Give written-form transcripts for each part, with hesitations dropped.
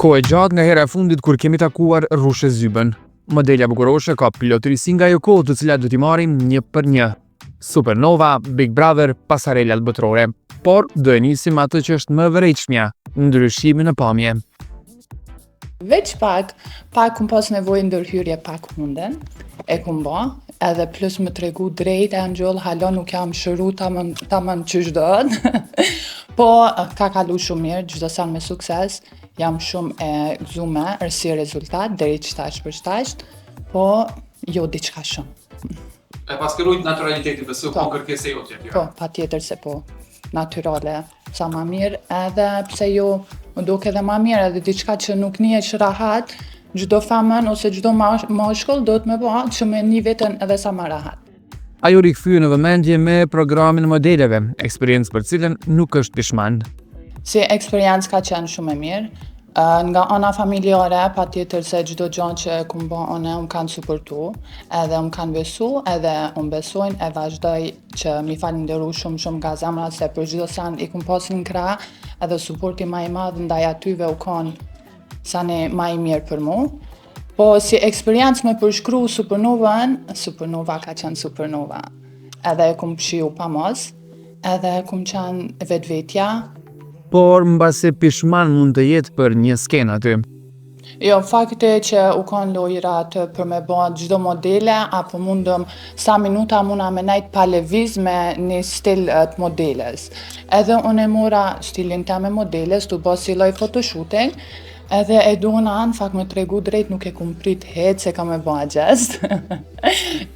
Kohë e gjatë nga hera e fundit kur kemi takuar Rrushë Zybën. Modelja bukuroshe ka plotësi nga ajo kohë të cilat do t'i marrim një për një. Supernova, Big Brother, pasarelat botërore. Por do e nisim atë që është më e vërejtshmja, ndryshimin në pamje. Veç pak kum pas nevojë ndërhyrje pak munden, e kum ba, edhe plus më tregu drejt Angel, hala nuk jam shëru tamam qysh dohet. Po ka kalu shumë mirë, çdo sa me sukses, jam shumë e gëzuar si rezultat deri qtash për qtash, po jo diçka shumë. E pas ke rujt naturalitetin, besoj po kërkesa jote aty. Po, patjetër se po. Natyrale, sa ma mirë, edhe pse jo më duke edhe ma mirë, edhe diçka që nuk nihesh rahat, çdo femën ose çdo mashkull do të më bëj që me një veten edhe sa më rahat. Ajo rikthye në vëmendje me programin modeleve, eksperiencë për cilën nuk është pishman. Si eksperiencë ka qenë shumë e mirë. Nga ana familjare, patjetër se çdo gjë që kum bë unë kanë suportu, edhe kanë besu, edhe besojnë e vazhdoj që mi falenderoj shumë nga zemra se për çdo sen i kum pas në krah, edhe suporti më i madh ndaj atyve u kanë sani më i mirë për mu. Po si eksperiencë me përshkru Supernova ka qenë Supernova. Edhe kum pshiu pa mos, edhe kum qenë vetvetja. Por mbase pishman mund të jetë për një skenë aty. Jo, fakti që u kanë lojra atë për me bë çdo modele, apo mundëm sa minuta muna me najt pa lëviz me një stil të modeles. Edhe unë e mora stilin tim e modeles, tu bë si lloj photoshooting, edhe e dona në fakt me tregu drejt nuk e kum prit het se kam e bë gjest.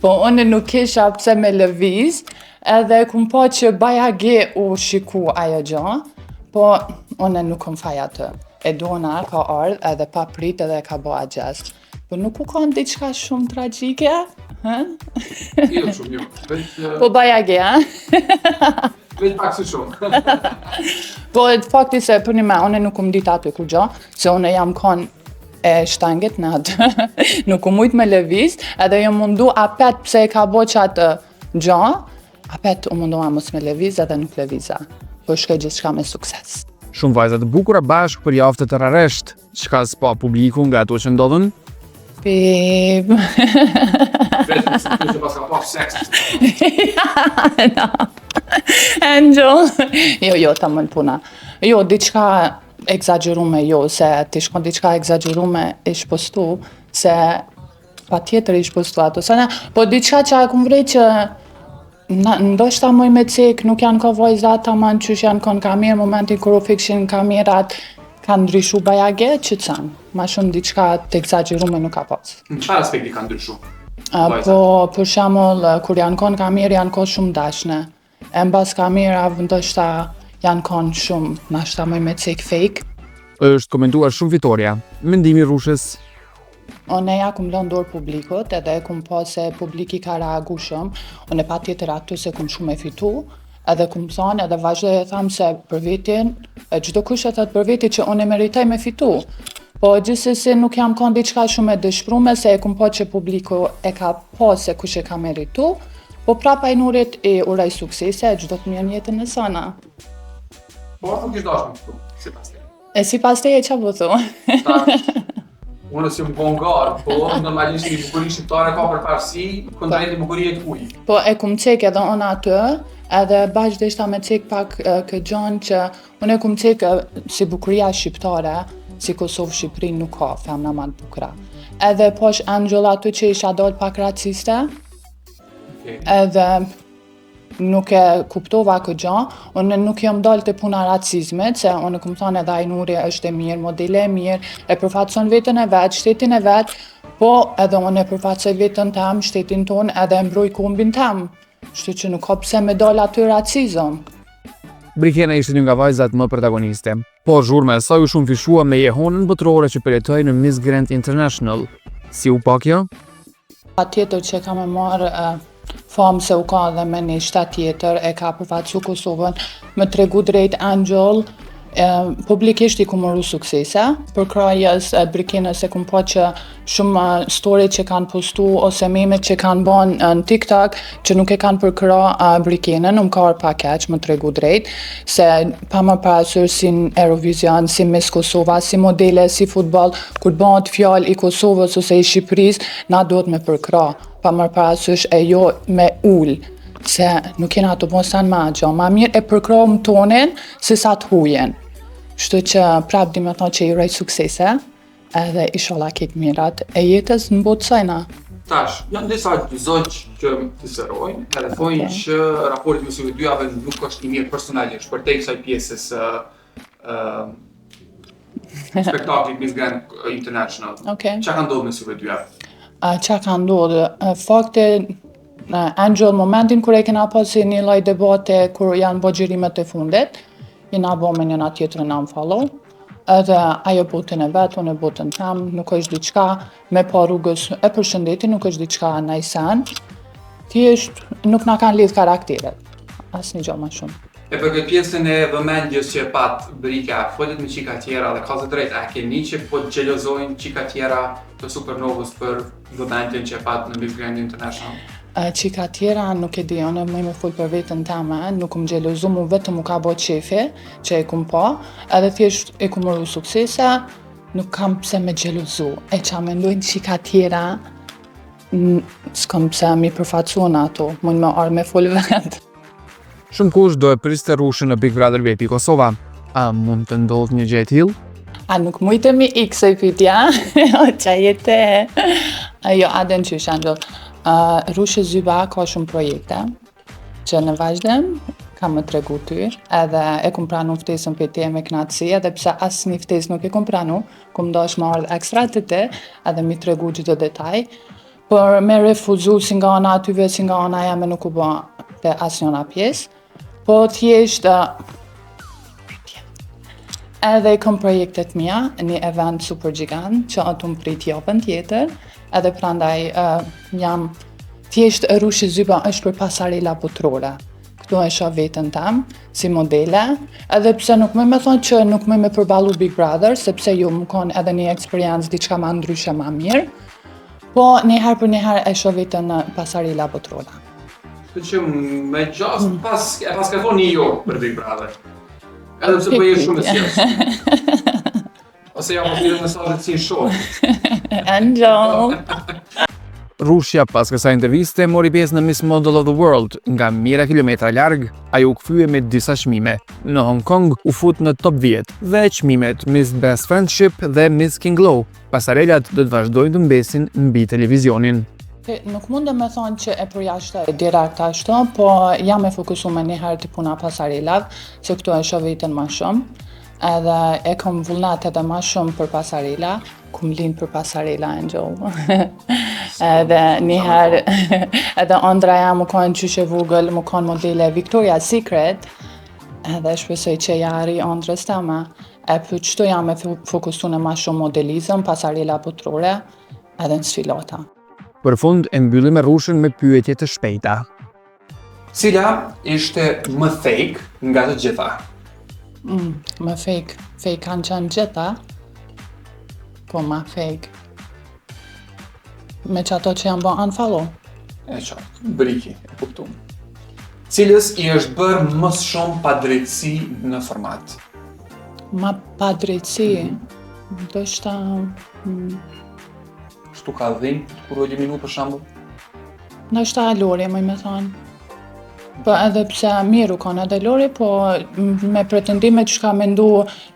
Po unë nuk kisha pse me lëviz, edhe kum pa që bajage u shiku ajo gjë. Po, unë nuk kom faj atë. E dona ka ardhë edhe pa prit edhe ka bëa gjest. Po nuk u kanë diçka shumë tragjike, Jo shumë, jo. Po bajage, Veç pak si shumë. Po fakti se për një me, unë nuk kom dit aty kur gjo, se unë jam kon e shtanget në atë. Nuk kom mujt me lëviz, edhe jam mundu apet pse e ka bo që atë gjo, apet u mundu a mos me lëviz edhe nuk lëviza. Po shkoj gjithçka me sukses. Shumë vajza të bukura bashkë për javë të rresht, çka s'pa publiku nga ato që ndodhen. Pip. Vetëm se ti pas ka pas seks. No. Angel. Jo, tamam puna. Jo, diçka egzagerume, jo, se ti shkon diçka egzagerume ish postu, se patjetër ish postu ato. Po diçka që akum vrej që ndoshta moj me cek, nuk janë ka vajzat tamam qysh janë kon kamerë, momentin kur u fikshin kamerat, kanë ndryshu bajage, që të sanë. Ma shumë diçka të egzagerume nuk ka pas. Në çfarë aspekti kanë ndryshu? Po, për shembull, kur janë kon kamerë, janë kon shumë dashne. E mbas kamerave ndoshta janë kon shumë, nashta moj me cek fake. Është komentuar shumë Vitoria. Mendimi Rrushës. Unë ja kum lënë dorë publikut, edhe kum pa se publiki ka reagu shumë. Unë patjetër aty se kum shumë e fitu, edhe kum thonë edhe vazhdoj e tham se për vetin, çdo kush e thot për veti që unë e meritoj me fitu. Po gjithsesi nuk jam kon diçka shumë e dëshprume se e kum pa që publiku e ka pa se kush e ka meritu, po prapa i nurit e uraj suksese, çdo të mirë në jetën e sana. Po nuk kish dashur këtu, sipas teje. E sipas teje çfarë po thu? Unë si më bongar, po normalisht një bukurie shqiptare ka përparësi kundrejt bukurie të ujit. Po e kum cek edhe unë aty, edhe bashkë deshta me cek pak këtë gjanë që unë e kum cek si bukuria shqiptare, si Kosovë Shqipëri nuk ka femna ma të bukura. Edhe posh Angel aty që isha dal pak raciste, edhe nuk e kuptova këtë gjë, unë nuk jam dalë të puna racizmit, se unë kum thonë edhe Ajnuri është e mirë, modele e mirë, e përfaqëson veten e vet, shtetin e vet, po edhe unë e përfaqësoj veten tam, shtetin ton, edhe e mbroj kombin tam. Kështu që nuk ka pse me dalë aty racizëm. Brikena ishte një nga vajzat më protagoniste. Po zhurma e saj u shumë fishua me jehonën botërore që përjetoi në Miss Grand International. Si u pa kjo? Patjetër që kam e marrë famë se u ka dhe me një shtat tjetër, e ka përfaqësu Kosovën, më tregu drejt Angel, Publikisht I ku marru suksese, për krahas Brikenës e kum pa që shumë story që kanë postu ose memet që kanë bën në TikTok që nuk e kanë përkrah Brikenën, më ka pa keq, më tregu drejt, se pa më parasysh si në Eurovision, si Miss Kosova, si modele, si futboll, kur bëhet fjalë I Kosovës ose I Shqipërisë, na duhet me përkrah, pa më parasysh e jo me ul, se nuk jena të bon sa në ma gjo, ma mirë e përkrahëm tonin se sa të hujen. Kështu që prap di me thonë që I uroj suksese, edhe inshallah kek mirat e jetës në botë sajna. Tash, janë disa zoq që të sërojnë, edhe thojnë që raporti mes juve dyjave nuk është I mirë personalisht, për te kësaj pjesës spektaklit Miss Grand International. Okej. Qa ka ndodhur mes juve dyjave? Qa ka ndodhur? Fakti, Angel, momentin kur e kena pasi një lloj debate kur janë bë xhirimet e fundit, jena bë me njëna tjetrën na follow, edhe ajo botën e vet, unë botën tam, nuk është diçka me pa rrugës e përshëndeti, nuk është diçka najsen, thjesht nuk na kanë lidh karakteret, asnjë gjë më shumë. E për këtë pjesën e vëmendjes që pat Brika, folet me qika tjera dhe ka të drejt, a keni që po xhelozojnë qika tjera të Supernovës për vëmendjen që pat në Miss Grand International? Qika tjera nuk e di, unë më fol për veten time, nuk më xhelozu, mu vetëm mu ka bë qefi që e kum pa, edhe thjesht e kum marru suksese, nuk kam pse me xhelozu. E qa mendojnë qika tjera, s'kam pse mi përfaqësuen ato, mund me ardh me fol vet. Shumë kush do e priste Rushën në Big Brother VIP Kosova. A mund të ndodh një gjë e tillë? A nuk mujtemi X e pyetja? O qa jete? Jo, adem qysh, Angel. Rushë Zyba ka shumë projekte që në vazhdim kam më tregu ty, edhe e kum pranu ftesën për te me knatësi, edhe pse asnjë ftesë nuk e kum pranu, kum dash më ardh ekstra të te, edhe mi tregu çdo detaj, por me refuzu si nga ana atyve, si nga ana jame nuk u bë te asnjëna pjesë, po thjesht edhe kam projektet mia, një event super gjigant që ato më prit javën tjetër, edhe prandaj jam thjesht Rushë Zyba është për pasarela botrore. Këtu e shoh veten tam si modele, edhe pse nuk më thonë që nuk më me përballu Big Brother, sepse ju më kanë edhe një eksperiencë diçka më ndryshe më mirë, po njëherë për njëherë e shoh veten në pasarela botrore. Këtë që me gjas pas ka thonë një jo për Big Brother. Edhe pse po je shumë e sjellshëm. Ose ja po thirrën mesazhet si shoh. Angel. Rushja pas kësaj interviste mori pjesë në Miss Model of the World, nga mijëra kilometra larg, ajo u kthye me disa çmime. Në Hong Kong u fut në top 10 dhe çmimet Miss Best Friendship dhe Miss King Glow. Pasarelat do të vazhdojnë të mbesin mbi televizionin. Nuk mundem me thonë që e përjashtë direkt ashtu, po jam e fokusuar njëherë të puna pasarelave, se këtu e shoh veten më shumë. Edhe e kam vullnat edhe më shumë për pasarela, kum lind për pasarela, Angel. Edhe njëherë, edhe ëndra jam më kanë qysh e vogël, më kanë modele Victoria's Secret, edhe shpresoj që ja arri ëndrës tama. E për qëto jam e fokusuar më shumë modelizëm, pasarela botrore, edhe në sfilata. Për fund e mbyllim me Rushën me pyetje të shpejta. Cila ishte më fake nga të gjitha? Më fake. Fake kanë qenë gjitha, po më fake. Me që ato që janë bën unfollow. E qartë, Briki, e kuptum. Cilës I është bërë më shumë padrejtësi në format? Ma padrejtësi, do shta... Shtu ka dhimbë, kur u eliminu për shembull? Do shta Lori, më me thonë. Po edhe pse miru kanë edhe Lori, po me pretendimet që ka mendu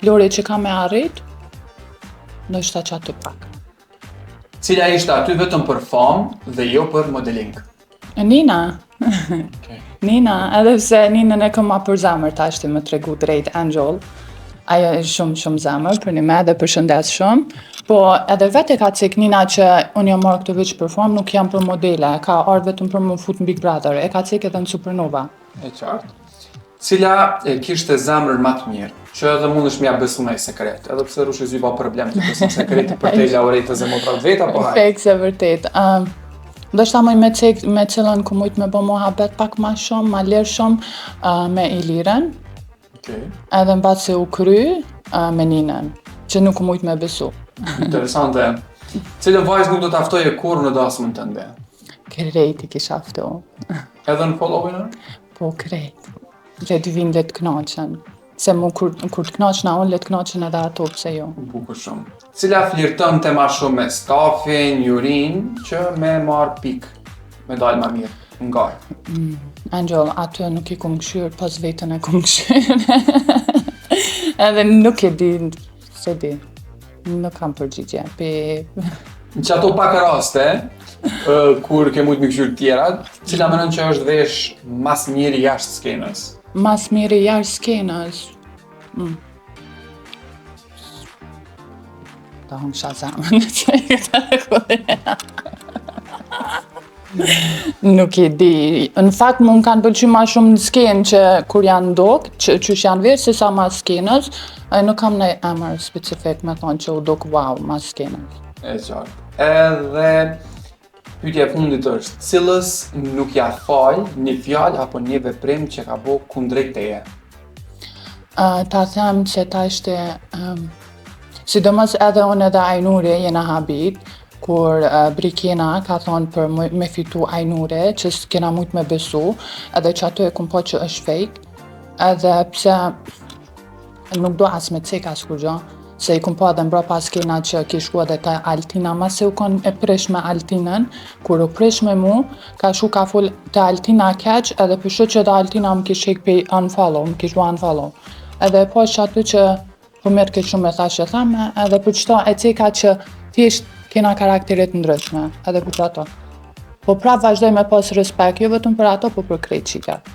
Lori që ka me arrit, do shta që aty pak. Cila ishte aty vetëm për famë dhe jo për modeling? Nina. Okay. Nina, edhe pse Ninën e kam ma për zemër tash ti më tregu drejt Angel. Ajo është shumë zemër për një me dhe përshëndes shumë, po edhe vetë e ka cek Nina që unë jam marrë këtë veç për famë, nuk jam për modele, ka ardhë vetëm për më fut në Big Brother, e ka cek edhe në Supernova. E qartë. Cila e kishte zemrën më të mirë, që edhe mundesh m'ja besu ndaj sekret, edhe pse Rushë Zyba problem të beson sekreti për te laureatës e motrat veta, po hajde. Fake se vërtet. Do shta moj me cilën ku mujt me bo mohabet pak ma shumë, ma lirë shumë me Iliren. Okej. Edhe mbasi u kry me ninën, që nuk u mujt me besu. Interesante. Cilën vajzë nuk do të aftoje kur në dasmën tënde? Krejt I kisha ftu. Edhe në followin? Po krejt. Le të vinë le të kënaqen. Se mu kur të kënaqna unë, le të kënaqen edhe ato, pse jo. Bukur shumë. Cila flirton të ma shumë me stafin, jurin, që me marë pik, me dalë ma mirë, nga. Angel, aty nuk I kum këshyr, pas vetën e kum këshyr. Edhe nuk e di, se di. Nuk kam përgjigje. Në që ato pak raste, kur ke mujtë me këshyrë tjerat, cila menon që është vesh mas miri jashtë skenës? Mas miri jashtë skenës. Ta hong shazamën që I këta Nuk I di. Në fakt më kanë pëlqy ma shumë në skenë që kur janë dok, që janë verë se sa mas skenës, nuk kam në emër specifik me thonë që u dok wow mas skenës. E qartë. Edhe pyetja e fundit është, cilës nuk ja fal një fjalë apo një veprim që ka bo kundrejt teje? Ta them që ta ishte, sidomos edhe unë edhe Ajnuri jena habit, kur Brikina ka thonë për me fitu Ajnure, që s'kena mujt me besu, edhe që ato e kum po që është fake, edhe pse nuk do as me cek as kur gjo, se I kum po edhe mbra pas kena që ki shku edhe te Altina, mase u kon e prish me Altinën, kur u prish me mu, ka shu ka full te Altina keq, edhe për që dhe Altina më kish hek pe unfollow, më kish du unfollow. Edhe po që aty që po mirë ke shumë e thash e thame, edhe për qëta e ceka që thjesht kena karakterit ndryshme, edhe për ato. Po prap vazhdoj me pas respekt, jo vetëm për ato, po për krejt qikat.